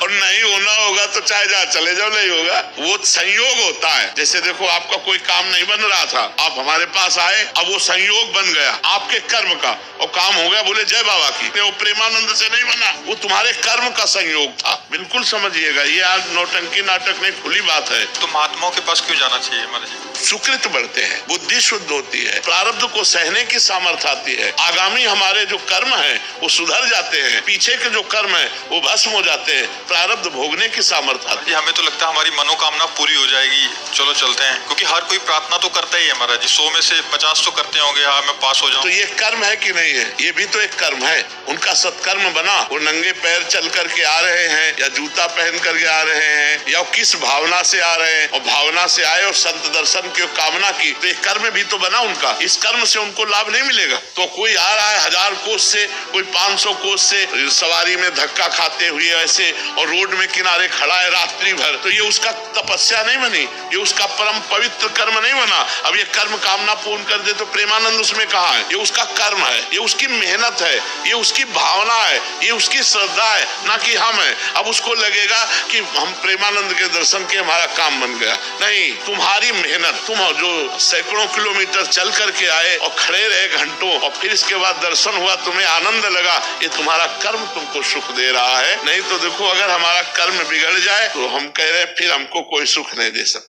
और नहीं होना होगा तो चाहे जहाँ चले जाओ, नहीं होगा। वो संयोग होता है। जैसे देखो, आपका कोई काम नहीं बन रहा था, आप हमारे पास आए, अब वो संयोग बन गया आपके कर्म का और काम हो गया। बोले जय बाबा की। वो प्रेमानंद से नहीं बना, वो तुम्हारे कर्म का संयोग था। बिल्कुल समझिएगा, ये आज नौटंकी नाटक नहीं, खुली बात है। तो महात्माओं के पास क्यों जाना चाहिए महाराज जी? सुकृत बढ़ते हैं, बुद्धि शुद्ध होती है, प्रारब्ध को सहने की सामर्थ्य आती है, आगामी हमारे जो कर्म है वो सुधर जाते हैं, पीछे के जो कर्म है वो भस्म हो जाते हैं, प्रारब्ध भोगने की सामर्थ्य आती है। हमें तो लगता है हमारी मनोकामना पूरी हो जाएगी, चलो चलते हैं, क्योंकि हर कोई प्रार्थना तो करता ही है महाराज जी। 100 में से 50 तो करते होंगे, हाँ मैं पास हो जाऊं। तो ये कर्म है कि नहीं है? ये भी तो एक कर्म है। उनका सत्कर्म बना, वो नंगे पैर चल करके आ रहे हैं या जूता पहन करके आ रहे हैं या किस भावना से आ रहे हैं, और भावना से आए और संत दर्शन की कामना की, तो एक कर्म भी तो बना उनका। इस कर्म से उनको लाभ नहीं मिलेगा। तो कोई आ रहा है 1000 कोस से, कोई 500 कोस से सवारी में धक्का खाते हुए ऐसे, और रोड में किनारे खड़ा है रात्रि भर, तो ये उसका तपस्या नहीं बनी, ये उसका परम पवित्र कर्म नहीं बना। अब ये कर्म कामना पूर्ण कर दे तो प्रेमानंद उसमें कहाँ है? ये उसका कर्म है, ये उसकी मेहनत है, ये उसकी भावना है, ये उसकी श्रद्धा है, ना कि हम है। अब उसको लगेगा कि हम प्रेमानंद के दर्शन के हमारा काम बन गया। नहीं, तुम्हारी मेहनत, तुम जो सैकड़ों किलोमीटर चल करके आए और खड़े रहे घंटों, और फिर इसके बाद दर्शन हुआ, तुम्हें आनंद लगा, ये तुम्हारा कर्म तुमको सुख दे रहा है। नहीं तो देखो, अगर हमारा कर्म बिगड़ जाए तो हम कह रहे हैं फिर हमको कोई सुख नहीं दे सकता।